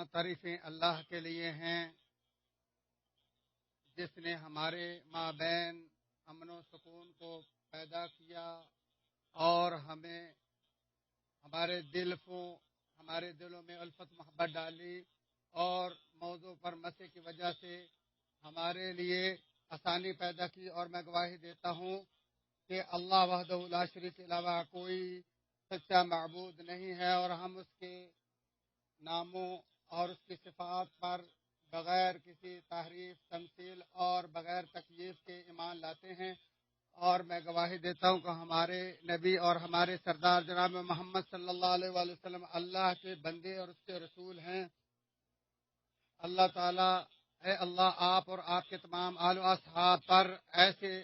تمام تعریفیں اللہ کے لیے ہیں جس نے ہمارے مابین امن و سکون کو پیدا کیا اور ہمیں ہمارے دلوں میں الفت محبت ڈالی اور موضوع پر مسے کی وجہ سے ہمارے لیے آسانی پیدا کی۔ اور میں گواہی دیتا ہوں کہ اللہ وحدہ لا شریک کے علاوہ کوئی سچا معبود نہیں ہے، اور ہم اس کے ناموں اور اس کی صفات پر بغیر کسی تحریف، تمثیل اور بغیر تکییف کے ایمان لاتے ہیں۔ اور میں گواہی دیتا ہوں کہ ہمارے نبی اور ہمارے سردار جناب محمد صلی اللہ علیہ وآلہ وسلم اللہ کے بندے اور اس کے رسول ہیں۔ اللہ تعالیٰ، اے اللہ، آپ اور آپ کے تمام آل و اصحاب پر ایسے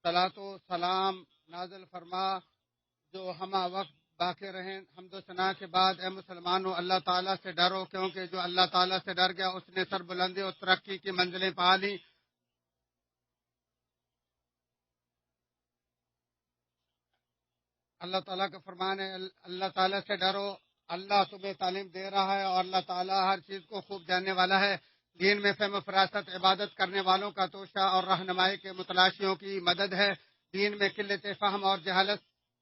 صلاۃ و سلام نازل فرما جو ہمہ وقت باقی رہیں۔ حمد و ثنا کے بعد اے مسلمانوں، اللہ تعالیٰ سے ڈرو، کیونکہ جو اللہ تعالیٰ سے ڈر گیا اس نے سربلندی اور ترقی کی منزلیں پا لی۔ اللہ تعالیٰ کا فرمان ہے، اللہ تعالیٰ سے ڈرو، اللہ تمہیں تعلیم دے رہا ہے اور اللہ تعالیٰ ہر چیز کو خوب جاننے والا ہے۔ دین میں فہم و فراست عبادت کرنے والوں کا توشہ اور رہنمائی کے متلاشیوں کی مدد ہے۔ دین میں قلت فہم اور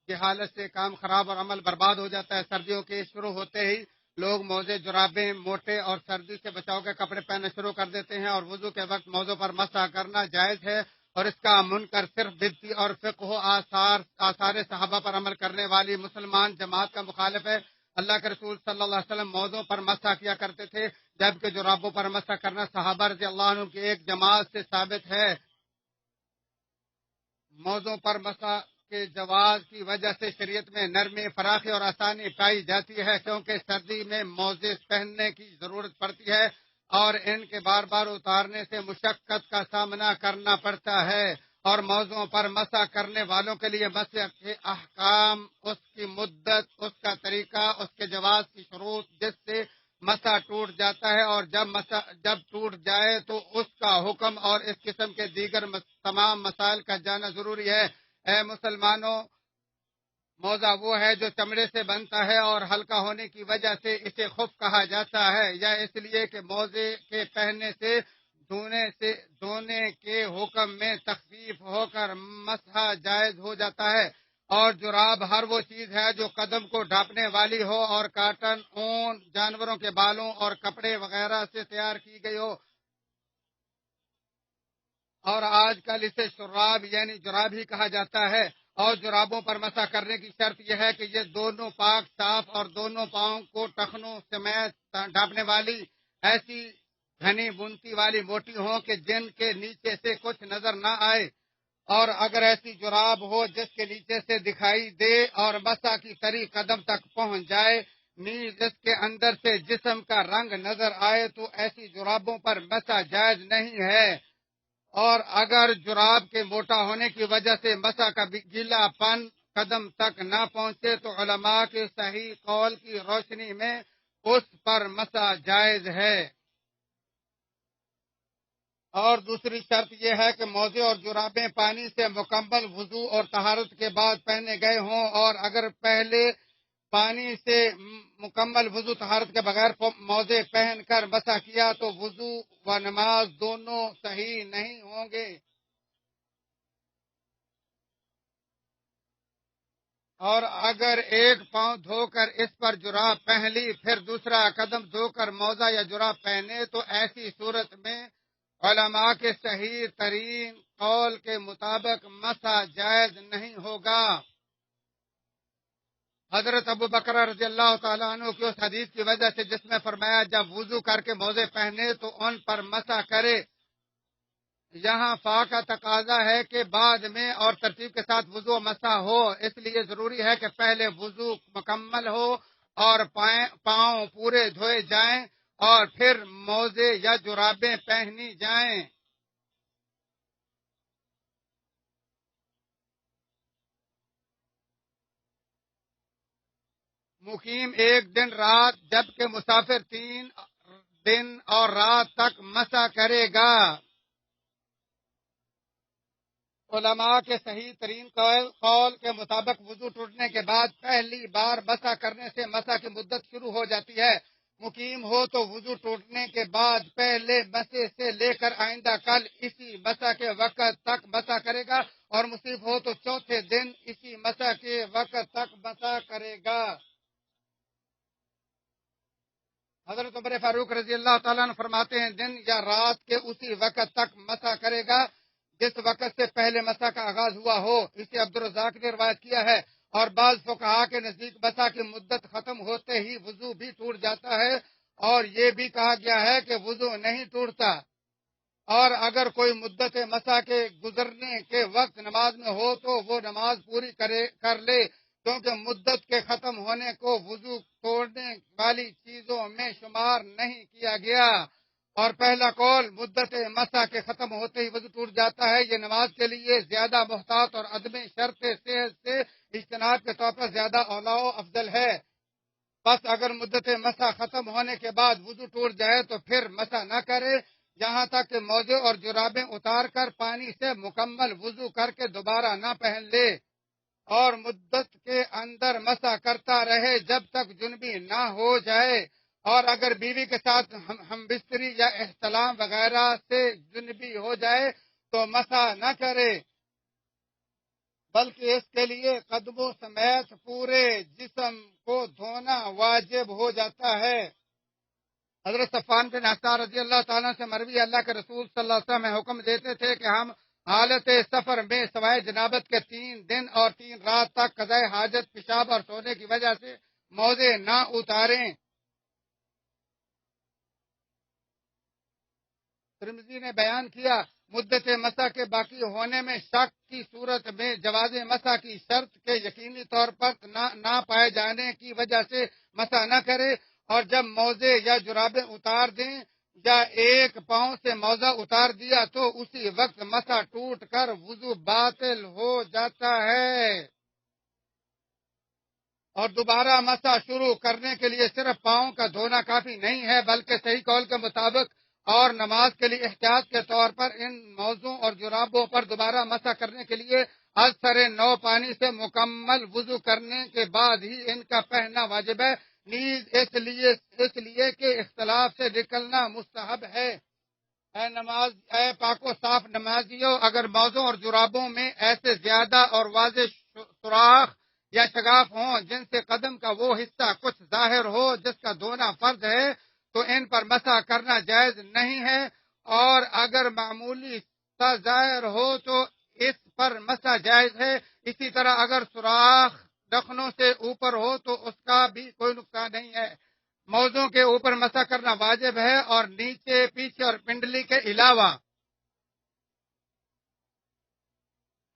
جہالت سے کام خراب اور عمل برباد ہو جاتا ہے۔ سردیوں کے شروع ہوتے ہی لوگ موزے، جرابیں، موٹے اور سردی سے بچاؤ کے کپڑے پہننا شروع کر دیتے ہیں، اور وضو کے وقت موزوں پر مسح کرنا جائز ہے، اور اس کا منکر صرف بدعتی اور فقہ آثار صحابہ پر عمل کرنے والی مسلمان جماعت کا مخالف ہے۔ اللہ کے رسول صلی اللہ علیہ وسلم موزوں پر مسح کیا کرتے تھے، جبکہ جرابوں پر مسح کرنا صحابہ رضی اللہ عنہ کی ایک جماعت سے ثابت ہے۔ موزوں پر مسح کے جواز کی وجہ سے شریعت میں نرمی، فراخی اور آسانی پائی جاتی ہے، کیونکہ سردی میں موزے پہننے کی ضرورت پڑتی ہے اور ان کے بار بار اتارنے سے مشقت کا سامنا کرنا پڑتا ہے۔ اور موزوں پر مسح کرنے والوں کے لیے مسح کے احکام، اس کی مدت، اس کا طریقہ، اس کے جواز کی شروط، جس سے مسح ٹوٹ جاتا ہے اور جب ٹوٹ جائے تو اس کا حکم اور اس قسم کے دیگر تمام مسائل کا جاننا ضروری ہے۔ اے مسلمانوں، موزہ وہ ہے جو چمڑے سے بنتا ہے اور ہلکا ہونے کی وجہ سے اسے خف کہا جاتا ہے، یا اس لیے کہ موزے کے پہننے سے دھونے کے حکم میں تخفیف ہو کر مسح جائز ہو جاتا ہے۔ اور جراب ہر وہ چیز ہے جو قدم کو ڈھانپنے والی ہو اور کاٹن، اون، جانوروں کے بالوں اور کپڑے وغیرہ سے تیار کی گئی ہو، اور آج کل اسے شراب یعنی جراب ہی کہا جاتا ہے۔ اور جرابوں پر مسح کرنے کی شرط یہ ہے کہ یہ دونوں پاک صاف اور دونوں پاؤں کو ٹخنوں سمیت ڈھانپنے والی ایسی گھنی بنتی والی موٹی ہوں کہ جن کے نیچے سے کچھ نظر نہ آئے، اور اگر ایسی جراب ہو جس کے نیچے سے دکھائی دے اور مسح کی تری قدم تک پہنچ جائے، نیز جس کے اندر سے جسم کا رنگ نظر آئے، تو ایسی جرابوں پر مسح جائز نہیں ہے۔ اور اگر جراب کے موٹا ہونے کی وجہ سے مسح کا گیلا پن قدم تک نہ پہنچے تو علماء کے صحیح قول کی روشنی میں اس پر مسح جائز ہے۔ اور دوسری شرط یہ ہے کہ موزے اور جرابیں پانی سے مکمل وضو اور طہارت کے بعد پہنے گئے ہوں، اور اگر پہلے پانی سے مکمل وضو طہارت کے بغیر موزے پہن کر مسح کیا تو وضو و نماز دونوں صحیح نہیں ہوں گے۔ اور اگر ایک پاؤں دھو کر اس پر جراب پہن لی، پھر دوسرا قدم دھو کر موزہ یا جراب پہنے، تو ایسی صورت میں علماء کے صحیح ترین قول کے مطابق مسح جائز نہیں ہوگا۔ حضرت ابو بکر رضی اللہ تعالیٰ عنہ کی اس حدیث کی وجہ سے جس میں فرمایا جب وضو کر کے موزے پہنے تو ان پر مسح کرے، یہاں فا کا تقاضا ہے کہ بعد میں اور ترتیب کے ساتھ وضو و مسح ہو، اس لیے ضروری ہے کہ پہلے وضو مکمل ہو اور پاؤں پورے دھوئے جائیں اور پھر موزے یا جرابیں پہنی جائیں۔ مقیم ایک دن رات جبکہ مسافر 3 دن اور رات تک مسح کرے گا۔ علماء کے صحیح ترین قول کے مطابق وضو ٹوٹنے کے بعد پہلی بار مسح کرنے سے مسح کی مدت شروع ہو جاتی ہے۔ مقیم ہو تو وضو ٹوٹنے کے بعد پہلے مسح سے لے کر آئندہ کل اسی مسح کے وقت تک مسح کرے گا، اور مصیب ہو تو چوتھے دن اسی مسح کے وقت تک مسح کرے گا۔ حضرت عمر فاروق رضی اللہ تعالیٰ عنہ فرماتے ہیں دن یا رات کے اسی وقت تک مسح کرے گا جس وقت سے پہلے مسح کا آغاز ہوا ہو۔ اسے عبدالرزاق نے روایت کیا ہے، اور بعض فقہا کے نزدیک مسح کی مدت ختم ہوتے ہی وضو بھی ٹوٹ جاتا ہے، اور یہ بھی کہا گیا ہے کہ وضو نہیں ٹوٹتا، اور اگر کوئی مدت مسح کے گزرنے کے وقت نماز میں ہو تو وہ نماز پوری کر لے، کیونکہ مدت کے ختم ہونے کو وضو توڑنے والی چیزوں میں شمار نہیں کیا گیا۔ اور پہلا قول مدت مسح کے ختم ہوتے ہی وضو ٹوٹ جاتا ہے، یہ نماز کے لیے زیادہ محتاط اور عدم شرط صحت سے اجتناب کے طور پر زیادہ اولا و افضل ہے۔ بس اگر مدت مسح ختم ہونے کے بعد وضو ٹوٹ جائے تو پھر مسح نہ کرے، یہاں تک کہ موزے اور جرابیں اتار کر پانی سے مکمل وضو کر کے دوبارہ نہ پہن لے، اور مدت کے اندر مسح کرتا رہے جب تک جنبی نہ ہو جائے، اور اگر بیوی کے ساتھ ہم بستری یا احتلام وغیرہ سے جنبی ہو جائے تو مسح نہ کرے، بلکہ اس کے لیے قدموں سمیت پورے جسم کو دھونا واجب ہو جاتا ہے۔ حضرت صفوان بن عسار رضی اللہ تعالیٰ سے مروی اللہ کے رسول صلی اللہ علیہ وسلم حکم دیتے تھے کہ ہم حالت سفر میں سوائے جنابت کے 3 دن اور 3 رات تک قضاء حاجت، پیشاب اور سونے کی وجہ سے موزے نہ اتاریں۔ ترمذی نے بیان کیا مدت مسح کے باقی ہونے میں شک کی صورت میں جواز مسح کی شرط کے یقینی طور پر نہ پائے جانے کی وجہ سے مسح نہ کرے، اور جب موزے یا جرابیں اتار دیں یا ایک پاؤں سے موزہ اتار دیا تو اسی وقت مسح ٹوٹ کر وضو باطل ہو جاتا ہے، اور دوبارہ مسح شروع کرنے کے لیے صرف پاؤں کا دھونا کافی نہیں ہے، بلکہ صحیح قول کے مطابق اور نماز کے لیے احتیاط کے طور پر ان موزوں اور جرابوں پر دوبارہ مسح کرنے کے لیے از سر نو پانی سے مکمل وضو کرنے کے بعد ہی ان کا پہننا واجب ہے، نیز اس لیے کہ اختلاف سے نکلنا مستحب ہے۔ اے پاک و صاف نمازیوں، اگر موزوں اور جرابوں میں ایسے زیادہ اور واضح سوراخ یا شگاف ہوں جن سے قدم کا وہ حصہ کچھ ظاہر ہو جس کا دھونا فرض ہے تو ان پر مسح کرنا جائز نہیں ہے، اور اگر معمولی سا ظاہر ہو تو اس پر مسح جائز ہے۔ اسی طرح اگر سوراخ ڈخنوں سے اوپر ہو تو اس کا بھی کوئی نقصان نہیں ہے۔ موزوں کے اوپر مسح کرنا واجب ہے، اور نیچے، پیچھے اور پنڈلی کے علاوہ۔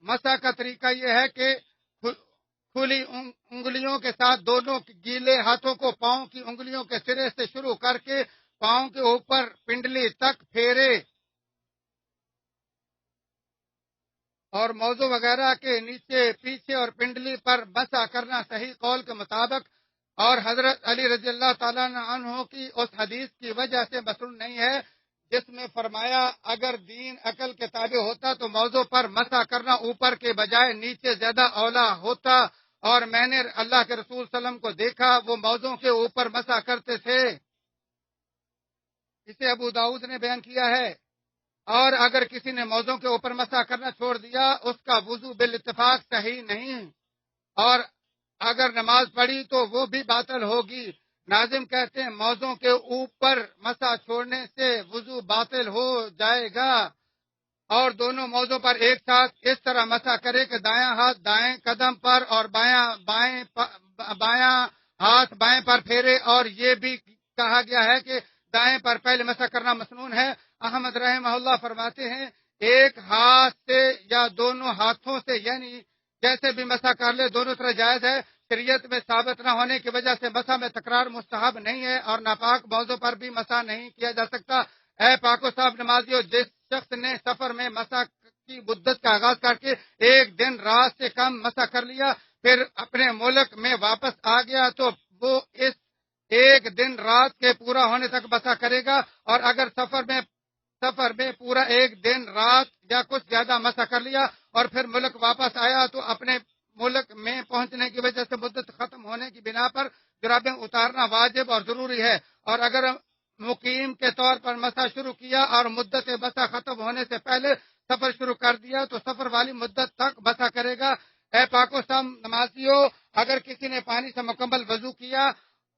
مسح کا طریقہ یہ ہے کہ کھلی انگلیوں کے ساتھ دونوں گیلے ہاتھوں کو پاؤں کی انگلیوں کے سرے سے شروع کر کے پاؤں کے اوپر پنڈلی تک پھیرے، اور موزوں وغیرہ کے نیچے، پیچھے اور پنڈلی پر مسح کرنا صحیح قول کے مطابق اور حضرت علی رضی اللہ تعالیٰ عنہ کی اس حدیث کی وجہ سے مسنون نہیں ہے جس میں فرمایا اگر دین عقل کے تابع ہوتا تو موضوع پر مسح کرنا اوپر کے بجائے نیچے زیادہ اولا ہوتا، اور میں نے اللہ کے رسول صلی اللہ علیہ وسلم کو دیکھا وہ موضوع کے اوپر مسح کرتے تھے۔ اسے ابو داؤد نے بیان کیا ہے۔ اور اگر کسی نے موضوع کے اوپر مسح کرنا چھوڑ دیا اس کا وضو بالاتفاق صحیح نہیں، اور اگر نماز پڑھی تو وہ بھی باطل ہوگی۔ ناظم کہتے ہیں موضوع کے اوپر مسح چھوڑنے سے وضو باطل ہو جائے گا، اور دونوں موضوع پر ایک ساتھ اس طرح مسح کرے کہ دایاں ہاتھ دائیں قدم پر اور بایاں ہاتھ بائیں پر پھیرے، اور یہ بھی کہا گیا ہے کہ دائیں پر پہلے مسح کرنا مسنون ہے۔ احمد رحمہ اللہ فرماتے ہیں ایک ہاتھ سے یا دونوں ہاتھوں سے یعنی جیسے بھی مسح کر لے دونوں طرح جائز ہے، شریعت میں ثابت نہ ہونے کی وجہ سے مسح میں تکرار مستحب نہیں ہے، اور ناپاک موضوع پر بھی مسح نہیں کیا جا سکتا۔ اے پاک و صاف نمازیوں، جس شخص نے سفر میں مسح کی مدت کا آغاز کر کے 1 دن رات سے کم مسح کر لیا پھر اپنے ملک میں واپس آ گیا تو وہ اس 1 دن رات کے پورا ہونے تک مسح کرے گا، اور اگر سفر میں پورا 1 دن رات یا کچھ زیادہ مسح کر لیا اور پھر ملک واپس آیا تو اپنے ملک میں پہنچنے کی وجہ سے مدت ختم ہونے کی بنا پر جرابیں اتارنا واجب اور ضروری ہے، اور اگر مقیم کے طور پر مسح شروع کیا اور مدت مسح ختم ہونے سے پہلے سفر شروع کر دیا تو سفر والی مدت تک مسح کرے گا۔ اے پاک و صاف نمازیوں، اگر کسی نے پانی سے مکمل وضو کیا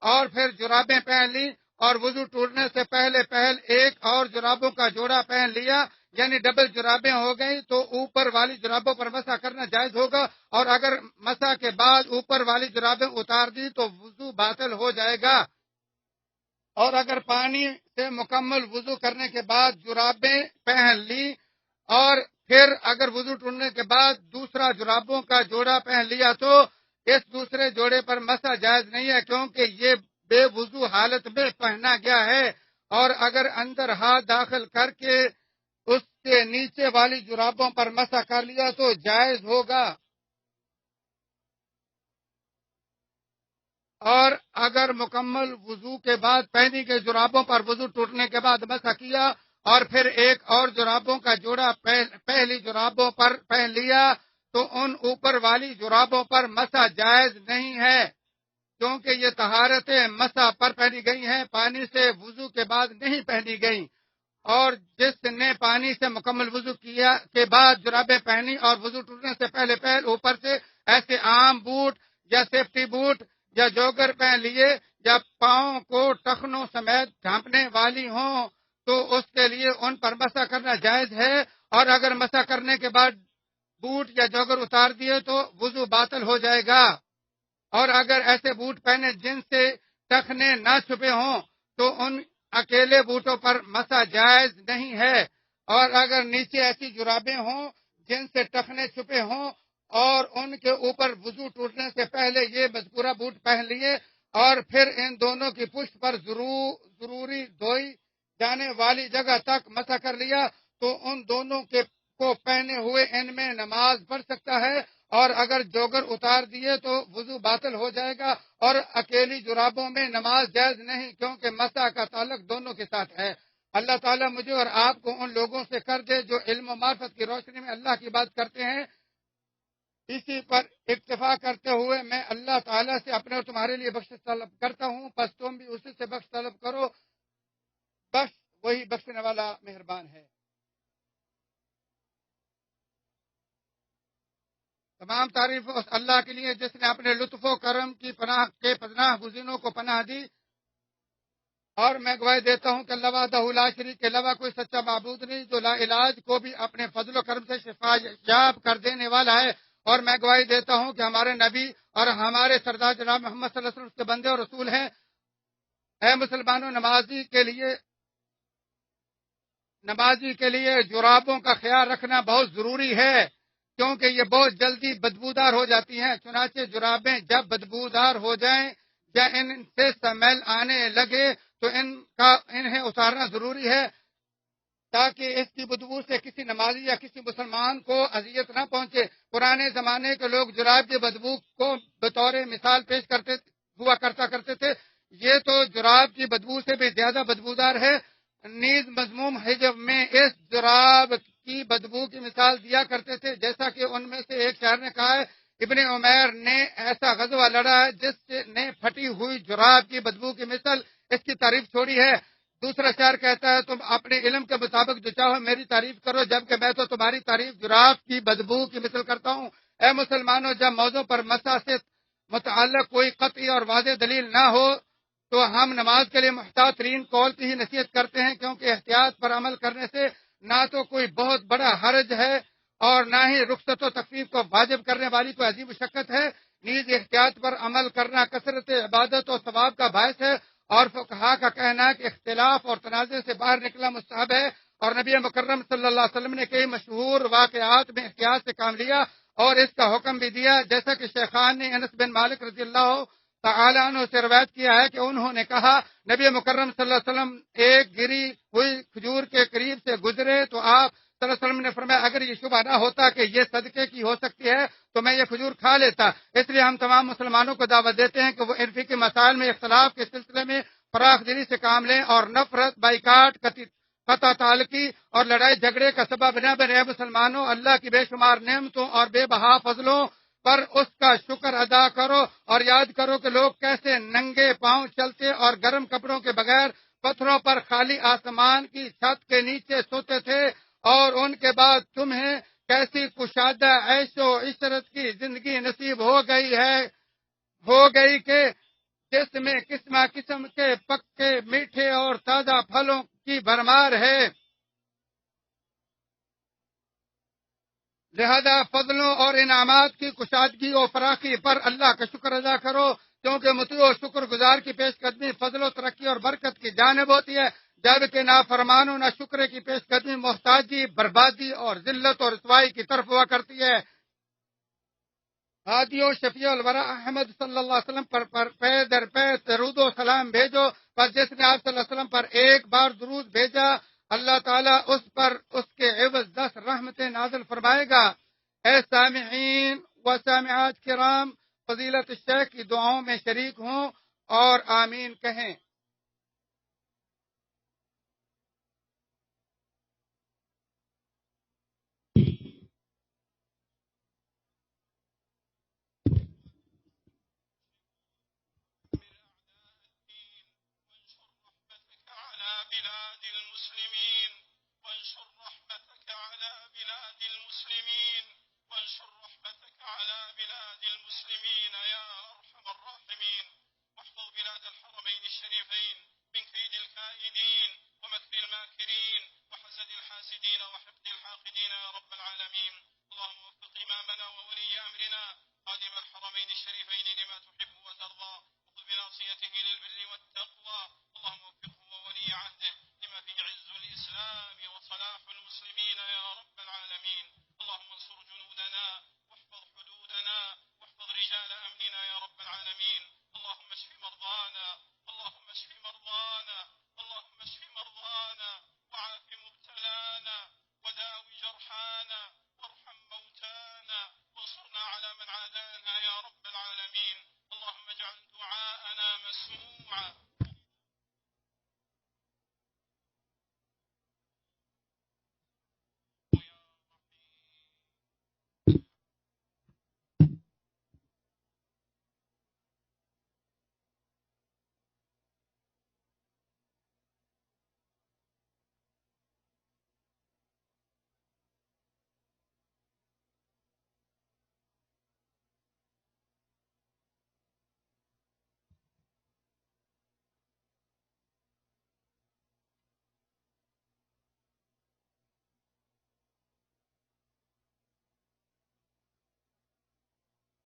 اور پھر جرابیں پہن لی اور وضو ٹوٹنے سے پہلے ایک اور جرابوں کا جوڑا پہن لیا، یعنی ڈبل جرابیں ہو گئی، تو اوپر والی جرابوں پر مسح کرنا جائز ہوگا، اور اگر مسح کے بعد اوپر والی جرابیں اتار دی تو وضو باطل ہو جائے گا۔ اور اگر پانی سے مکمل وضو کرنے کے بعد جرابیں پہن لی اور پھر اگر وضو ٹوٹنے کے بعد دوسرا جرابوں کا جوڑا پہن لیا تو اس دوسرے جوڑے پر مسح جائز نہیں ہے، کیونکہ یہ بے وضو حالت میں پہنا گیا ہے، اور اگر اندر ہاتھ داخل کر کے اس سے نیچے والی جرابوں پر مسح کر لیا تو جائز ہوگا۔ اور اگر مکمل وضو کے بعد پہنی گئی جرابوں پر وضو ٹوٹنے کے بعد مسح کیا اور پھر ایک اور جرابوں کا جوڑا پہلی جرابوں پر پہن لیا تو ان اوپر والی جرابوں پر مسح جائز نہیں ہے، کیونکہ یہ طہارتیں مسح پر پہنی گئی ہیں، پانی سے وضو کے بعد نہیں پہنی گئی۔ اور جس نے پانی سے مکمل وضو کیا کے بعد جرابیں پہنی اور وضو ٹوٹنے سے پہلے اوپر سے ایسے عام بوٹ یا سیفٹی بوٹ یا جوگر پہن لیے یا پاؤں کو ٹخنوں سمیت ڈھانپنے والی ہوں تو اس کے لیے ان پر مسح کرنا جائز ہے، اور اگر مسح کرنے کے بعد بوٹ یا جوگر اتار دیے تو وضو باطل ہو جائے گا۔ اور اگر ایسے بوٹ پہنے جن سے ٹخنے نہ چھپے ہوں تو ان اکیلے بوٹوں پر مسح جائز نہیں ہے، اور اگر نیچے ایسی جرابیں ہوں جن سے ٹخنے چھپے ہوں اور ان کے اوپر وضو ٹوٹنے سے پہلے یہ مذکورہ بوٹ پہن لیے اور پھر ان دونوں کی پشت پر ضروری دھوئی جانے والی جگہ تک مسح کر لیا تو ان دونوں کو پہنے ہوئے ان میں نماز پڑھ سکتا ہے، اور اگر جوگر اتار دیے تو وضو باطل ہو جائے گا، اور اکیلی جرابوں میں نماز جائز نہیں، کیونکہ مسح کا تعلق دونوں کے ساتھ ہے۔ اللہ تعالیٰ مجھے اور آپ کو ان لوگوں سے کر دے جو علم و معرفت کی روشنی میں اللہ کی بات کرتے ہیں۔ اسی پر اکتفا کرتے ہوئے میں اللہ تعالیٰ سے اپنے اور تمہارے لیے بخشش طلب کرتا ہوں، پس تم بھی اسی سے بخش طلب کرو، بخش وہی بخشنے والا مہربان ہے۔ تمام تعریف اس اللہ کے لیے جس نے اپنے لطف و کرم کی پناہ گزینوں کو پناہ دی، اور میں گواہی دیتا ہوں کہ اللہ وحدہ لا شریک کے علاوہ کوئی سچا معبود نہیں جو لا علاج کو بھی اپنے فضل و کرم سے شفا یاب کر دینے والا ہے، اور میں گواہی دیتا ہوں کہ ہمارے نبی اور ہمارے سردار جناب محمد صلی اللہ علیہ وسلم اس کے بندے اور رسول ہیں۔ اے مسلمانوں، نمازی کے لیے جرابوں کا خیال رکھنا بہت ضروری ہے، کیونکہ یہ بہت جلدی بدبودار ہو جاتی ہیں، چنانچہ جرابیں جب بدبودار ہو جائیں یا ان سے سمیل آنے لگے تو انہیں اتارنا ضروری ہے تاکہ اس کی بدبو سے کسی نمازی یا کسی مسلمان کو اذیت نہ پہنچے۔ پرانے زمانے کے لوگ جراب کی بدبو کو بطور مثال پیش کرتے تھے، یہ تو جراب کی بدبو سے بھی زیادہ بدبودار ہے۔ نیز مذموم حجب میں اس جراب کی بدبو کی مثال دیا کرتے تھے، جیسا کہ ان میں سے ایک شاعر نے کہا ہے، ابن عمیر نے ایسا غزوہ لڑا ہے جس نے پھٹی ہوئی جراب کی بدبو کی مثل اس کی تعریف چھوڑی ہے۔ دوسرا شاعر کہتا ہے، تم اپنے علم کے مطابق جو چاہو میری تعریف کرو، جبکہ میں تو تمہاری تعریف جراب کی بدبو کی مثل کرتا ہوں۔ اے مسلمانوں، جب موضوع پر مسح سے متعلق کوئی قطعی اور واضح دلیل نہ ہو تو ہم نماز کے لیے محتاط ترین قول کی ہی نصیحت کرتے ہیں، کیونکہ احتیاط پر عمل کرنے سے نہ تو کوئی بہت بڑا حرج ہے اور نہ ہی رخصت و تخفیف کو واجب کرنے والی کوئی عظیم مشقت ہے۔ نیز احتیاط پر عمل کرنا کثرت عبادت و ثواب کا باعث ہے، اور فقہا کا کہنا ہے کہ اختلاف اور تنازع سے باہر نکلنا مستحب ہے، اور نبی مکرم صلی اللہ علیہ وسلم نے کئی مشہور واقعات میں احتیاط سے کام لیا اور اس کا حکم بھی دیا، جیسا کہ شیخان نے انس بن مالک رضی اللہ تعالی عنہ سے روایت کیا ہے کہ انہوں نے کہا، نبی مکرم صلی اللہ علیہ وسلم ایک گری ہوئی کھجور کے قریب سے گزرے تو آپ صلی اللہ علیہ وسلم نے فرمایا، اگر یہ شبہ نہ ہوتا کہ یہ صدقے کی ہو سکتی ہے تو میں یہ کھجور کھا لیتا۔ اس لیے ہم تمام مسلمانوں کو دعوت دیتے ہیں کہ وہ ان فقہی مسائل میں اختلاف کے سلسلے میں فراخ دلی سے کام لیں اور نفرت، بائیکاٹ، قطع تعلقی اور لڑائی جھگڑے کا سبب نہ بنے۔ مسلمانوں، اللہ کی بے شمار نعمتوں اور بے بہا فضلوں پر اس کا شکر ادا کرو اور یاد کرو کہ لوگ کیسے ننگے پاؤں چلتے اور گرم کپڑوں کے بغیر پتھروں پر خالی آسمان کی چھت کے نیچے سوتے تھے، اور ان کے بعد تمہیں کیسی کشادہ عیش و عشرت کی زندگی نصیب ہو گئی کہ جس میں قسم قسم کے پکے میٹھے اور تازہ پھلوں کی بھرمار ہے۔ لہذا فضلوں اور انعامات کی کشادگی و فراخی پر اللہ کا شکر ادا کرو، کیونکہ مطیع و شکر گزار کی پیش قدمی فضل و ترقی اور برکت کی جانب ہوتی ہے، جبکہ نافرمان و ناشکرے کی پیش قدمی محتاجی، بربادی اور ذلت اور رسوائی کی طرف ہوا کرتی ہے۔ ہادی و شفیع الورا احمد صلی اللہ علیہ وسلم پر پے در پے درود و سلام بھیجو، پر جس نے آپ صلی اللہ علیہ وسلم پر ایک بار درود بھیجا، اللہ تعالیٰ اس پر اس کے عوض 10 رحمتیں نازل فرمائے گا۔ اے سامعین و سامعات کرام، فضیلت الشیخ کی دعاؤں میں شریک ہوں اور آمین کہیں۔ وانشر رحمتك على بلاد المسلمين